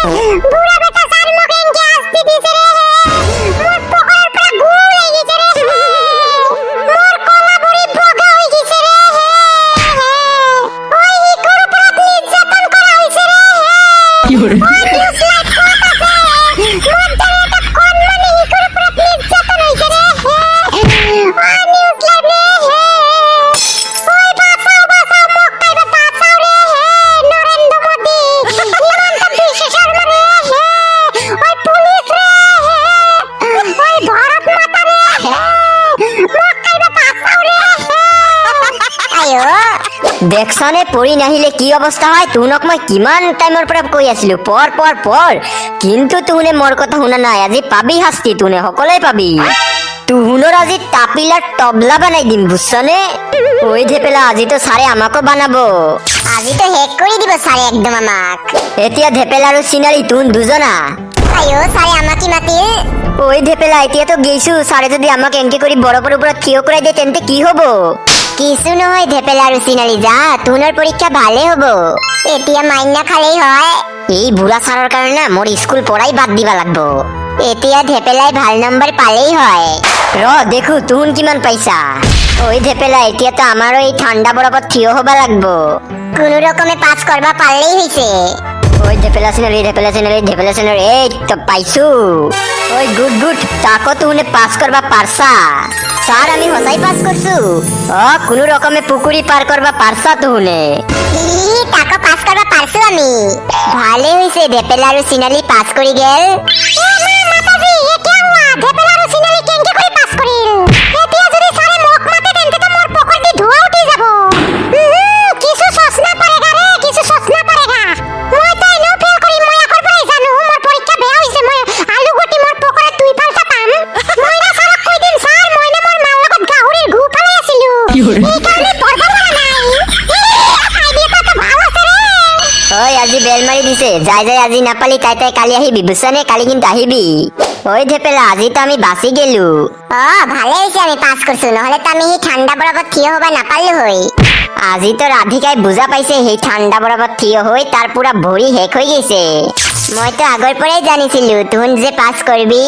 বুড়া বেটা সার মোক এনকে আসতে দিছে রে মোর পকেটের পুরা গুল হই গেছে রে মোর কলা বড়ি বগা হই গেছে রে ওই ইকোর উপর নির্যাতন করা হইছে রে কি হরে দেখছনে পৰি নাহিলে কি অৱস্থা হয় তুনক মই কিমান টাইমৰ পৰা কৈ আছিলো পৰ কিন্তু তুনে মোৰ কথা শুনা নাই আজি পাবি শাস্তি তুনে সকলোই পাবি তুহুনৰ আজি টাপিলাৰ তবলা বনাই দিম বুঝছনে ওই ধেপেলা আজি তো সাৰে আমাকো বানাবো আজি তো হেক কৰি দিব সাৰে একদম আমাক এতিয়া ধেপেলা আৰু চিনালি তুন দুজনা আয়ো সারে আমাকি মাতিল ওই ধেপেলা এতিয়া তো গেইছো সারে যদি আমাক এনকে কৰি বৰফৰ ওপৰত থিয় কৰাই দিয়ে তেন্তে কি হ'ব কিছু নহয় ধেপেলা আৰু চিনালি যা তুনৰ পৰীক্ষা ভালে হ'ব এতিয়া মাইনা খালেই হয় এই বুঢ়া ছাৰৰ কাৰণে মোৰ স্কুল পঢ়াই বাদ দিবা লাগব এতিয়া ধেপেলাই ভাল নম্বৰ পালেই হয় ৰ দেখো তুন কিমান পাইছা ওই ধেপেলা এতিয়া তো আমাৰো এই ঠাণ্ডা বৰফত থিয় হ'ব লাগব কোনো ৰকমে পাছ কৰবা পাৰলেই হৈছে ওই ধেপেলা চিনালি এই তো পাইছো ওই গুড তাকো তুনে পাস করবা পারছা স্যার আমি হসাই পাস করছু কোনো রকমে পুকুরি পার করবা পারছা তুনে তাকো পাস কৰবা পাৰছু আমি ভালে হইছে ধেপেলা আৰু চিনালি পাস কৰি গেল মাতাজি এ কি হুয়া ধেপেলা আৰু চিনালি কেনকে কৰি পাস কৰিল এতিয়া যদি সারে মোক মাতে তেন্তে তো মোর পকেট দি ধোয়া উঠি যাব কিছু সসনা পারেগা রে কিছু সসনা পারেগা মই তো এনো ফেল করি মই আকর পরে জানো মোর পরীক্ষা বেয়া হইছে মই আলু গটি মোর পকেটে দুই ফালটা পাম মই না সারক কই দিন স্যার মই না মোর মার লগত গাহৰিৰ গু ফালাই আছিলো কি হরে এই কারণে পড়বা পারা নাই আইডিয়াটা তো ভালো আছে রে ওই আজি বেল মারি দিছে যাই আজি নাপালি তাই কালি আহিবি বুঝছনে কালি কিন্তু আহিবি ওই ধেপেলা আজি তো আমি বাসি গেলু ভালে হইছে আমি পাস করছু নহলে তো আমি এই ঠান্ডা বরফত থিয় হবা না পারলো হই আজি তো রাধিকাই বুঝা পাইছে সেই ঠান্ডা বরফত থিয় হই তার পুরা ভৰি শেষ হৈ গৈছে মই তো আগৰ পৰাই জানিছিলো তুন যে পাস কৰবি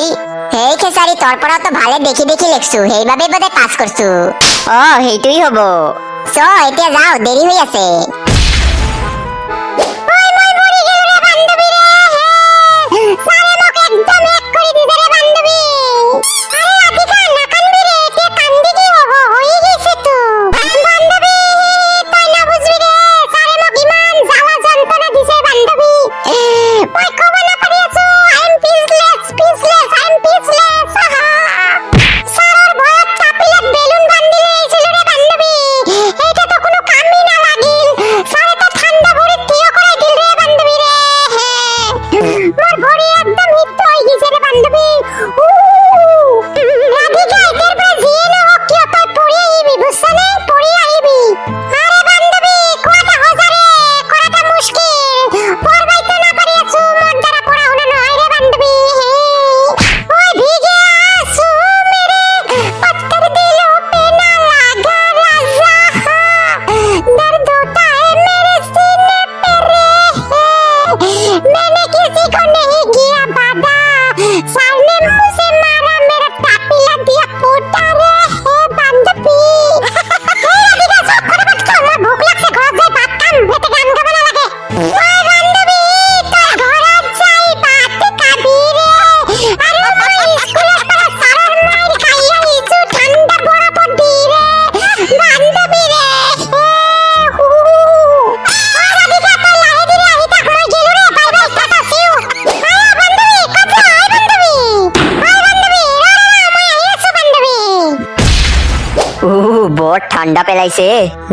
হেই খেসাৰি তোৰ পৰাও তো ভালে দেখি লেখছু সেইবাবে বোধে পাস কৰছু সেইটোই হব এতিয়া যাও দেৰি হৈ আছে বৰ ঠাণ্ডা পেলাইছে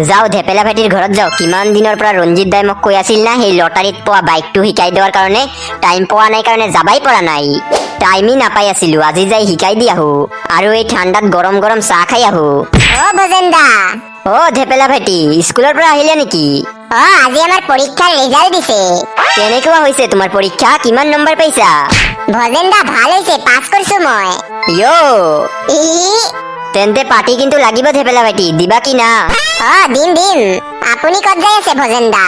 যাও ধেপেলা ভাইটিৰ ঘৰত যাও কিমান দিনৰ পৰা ৰঞ্জিত দাই মোক কৈ আছিল না সেই লটাৰীত পোৱা বাইকটো শিকাই দেৱাৰ কাৰণে টাইম পোৱা নাই কাৰণে যাবাই পৰা নাই টাইমই নাপাই আছিলো আজি যাই শিকাই দি আহো আৰু এই ঠাণ্ডাত গৰম গৰম চাহ খাই আহো ভজেন্দা ধেপেলা ভাইটি স্কুলৰ পৰা আহিলে নেকি আজি আমাৰ পৰীক্ষাৰ ৰিজাল্ট দিছে কেনেকুৱা হৈছে তোমাৰ পৰীক্ষা কিমান নম্বৰ পাইছা ভজেন্দা ভাল হৈছে পাছ কৰিছো মই তেন্তে পাৰ্টি কিন্তু লাগিব ধেপেলা ভাইটি দিবা কি না দিম আপুনি ক'ত যাই আছে ভজেন্দা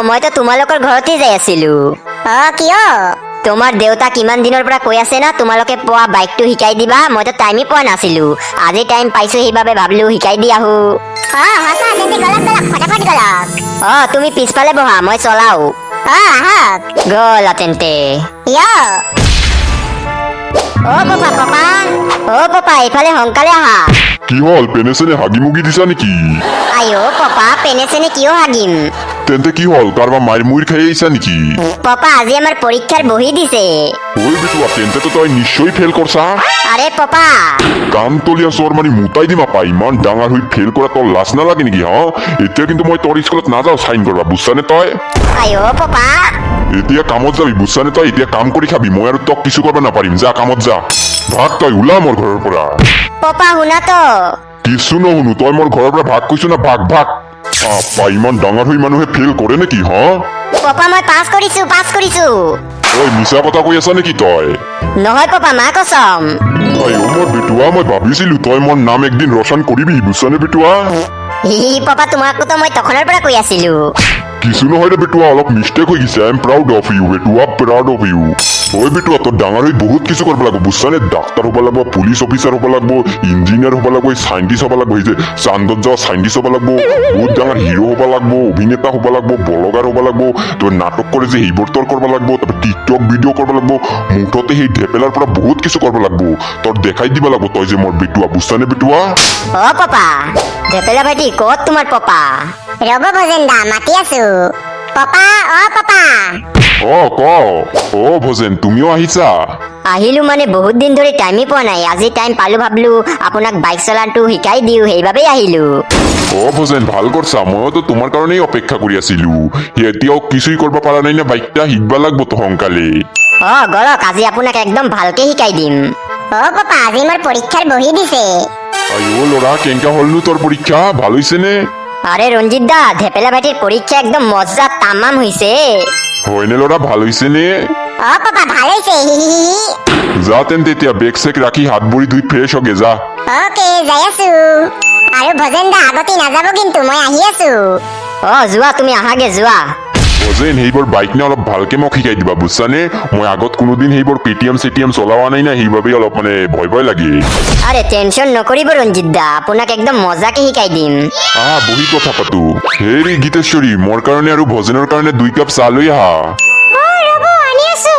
মই তো তোমালোকৰ ঘৰতে যাই আছিলো কিয় তোমাৰ দেউতাক ইমান দিনৰ পৰা কৈ আছে না তোমালোকে পোৱা বাইকটো শিকাই দিবা মইতো টাইমে পোৱা নাছিলো আজি টাইম পাইছো সেইবাবে ভাবিলো শিকাই দি আহো সঁচা তেন্তে গলক ফটাফট গলক তুমি পিছফালে বহা মই চলাও আহক গ'লা তেন্তে পাপা এইফালে সোনকালে আহা কি হল পেনে চেনে হাগি মুগি দিছা নেকি পাপা পেনে চেনে কিয় হাগিম তেন্তে কি হল কারবা মায়ের মুড়ি খাই আইছা নেকি পাপা আজি আমার পরীক্ষার বহি দিছে ওই বেটুয়া তেন্তে তো তই নিশ্চয়ই ফেল করছা আরে পাপা কাম তলিয়া চোর মানে মুতাই দিমা পাই ইমান ডাঙৰ হৈ ফেল কৰা তোৰ লাজ নালাগে নেকি হা এতিয়া কিন্তু মই তোৰ স্কুলত নাযাওঁ চাইন কৰবা বুজছানে তই পাপা এতিয়া কামত যাবি বুজছানে তই এতিয়া কাম কৰি খাবি মই আৰু তোক কিছু কৰিব নাপাৰিম যা কামত যা ভাগ তই ওলা মোৰ ঘৰৰ পৰা পাপা শুনা তো কিছু নুশুনো তই মোৰ ঘৰৰ পৰা ভাগ কৈছো না ভাগ ভাগ আপা ইমান ডাঙৰ হৈ মানুহে ফেল কৰে নেকি হা পাপা মই পাছ কৰিছো ঐ মিছা কথা কৈ আছা নেকি তই নহয় পাপা মা কসম মোৰ বেটুৱা মই ভাবিছিলো তই মোৰ নাম একদিন ৰচন কৰিবি বুজছানে বেটুৱা পাপা তোমাকতো মই তখনৰ পৰা কৈ আছিলো কিছু নহয় দে বেটুৱা অলপ মিষ্টেক হৈ গৈছে I am proud of you বেটুৱা প্ৰাউড অফ ইউ ঐ বেটুৱা তোৰ ডাঙৰ হৈ বহুত কিছু কৰিব লাগিব বুজছানে ডাক্তৰ হ'ব লাগিব পুলিচ অফিচাৰ হ'ব লাগিব ইঞ্জিনিয়াৰ হ'ব লাগিব চাইণ্টিষ্ট হ'ব লাগিব যে চান্দত যোৱা চাইণ্টিষ্ট হ'ব লাগিব বহুত ডাঙৰ হিৰো হ'ব লাগিব অভিনেতা হ'ব লাগিব ব্লগাৰ হ'ব লাগিব তই নাটক কৰে যে সেইবোৰ তোৰ কৰিব লাগিব তাৰপৰা টিকটক ভিডিঅ' কৰিব লাগিব মুঠতে সেই ঢেপেলাৰ পৰা বহুত কিছু কৰিব লাগিব তোৰ দেখাই দিব লাগিব তই যে মোৰ বেটুৱা বুজছানে বেটুৱা পাপা ঢেপেলা ভাইটি ক'ত তোমাৰ পাপা ৰব ভজেন্দা মাতি আছো পাপা পাপা ক ভজেন তুমিও আহিছা আহিলো মানে বহুত দিন ধৰি টাইমে পোৱা নাই আজি টাইম পালো ভাবলো আপোনাক বাইক চলাটো শিকাই দিও সেইবাবেই আহিলো ভজেন ভাল কৰছা মইতো তোমাৰ কাৰণেই অপেক্ষা কৰি আছিলো এতিয়াও কিছুই কৰিব পৰা নাই না বাইকটা শিকবা লাগব তো সোনকালে গলক আজি আপোনাক একদম ভালকে শিকাই দিম পাপা আজি মোৰ পৰীক্ষাৰ বহি দিছে আইও ল'ৰা কেনেকা হলনো তোৰ পৰীক্ষা ভাল হৈছে নে আৰে ৰঞ্জিত দা ঢেপেলা ভাইটিৰ পৰীক্ষা একদম মজা তামাম হইছে হয়নে ল'ৰা ভাল হৈছে নে পাপা ভাল হৈছে যা তেন্তে এতিয়া বেগ চেক ৰাখি হাত ভৰি ধুই ফ্ৰেছ হগে যা ওকে যাই আছো আৰু ভজেন্দা আগতে নাযাব কিন্তু মই আহি আছো যোৱা তুমি আহাগে যোৱা ভজেন সেইবোৰ বাইক নে অলপ ভালকে মোক শিকাই দিবা বুজছানে মই আগত কোনোদিন সেইবোৰ পেটিএম চেটিএম চলোৱা নাই না সেইবাবে অলপ মানে ভয় লাগে আৰে টেনশন নকৰিব ৰঞ্জিত দা আপোনাক একদম মজাকে শিকাই দিম বহি কথা পাতো হেৰি গীতেশ্বৰী মোৰ কাৰণে আৰু ভজেনৰ কাৰণে 2 কাপ চাহ লৈ আহা ৰব আনি আছো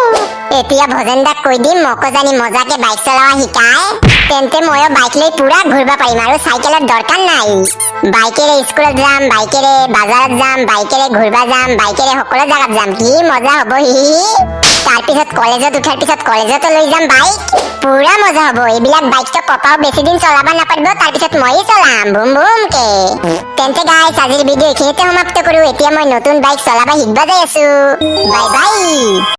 এতিয়া ভজেন্দাক কৈ দিম মকো জানি মজাকে বাইক চলোৱা শিকায় তেন্তে ময়ো বাইক লৈ পুৰা ঘূৰিব পাৰিম আৰু চাইকেলৰ দৰকাৰ নাই বাইকেৰে স্কুলত যাম বাইকেৰে বাজাৰত যাম বাইকেৰে ঘূৰিব যাম বাইকেৰে সকলো জাগাত যাম কি মজা হ'ব তাৰপিছত কলেজত উঠাৰ পিছত কলেজতো লৈ যাম বাইক পুৰা মজা হ'ব এইবিলাক বাইকটো পাপাও বেছি দিন চলাব নাপাৰিব তাৰপিছত ময়ে চলাম বুম বুম কে তেন্তে গাইছ আজিৰ ভিডিঅ' এইখিনিতে সমাপ্ত কৰো এতিয়া মই নতুন বাইক চলাব শিকবা যাই আছো বাই বাই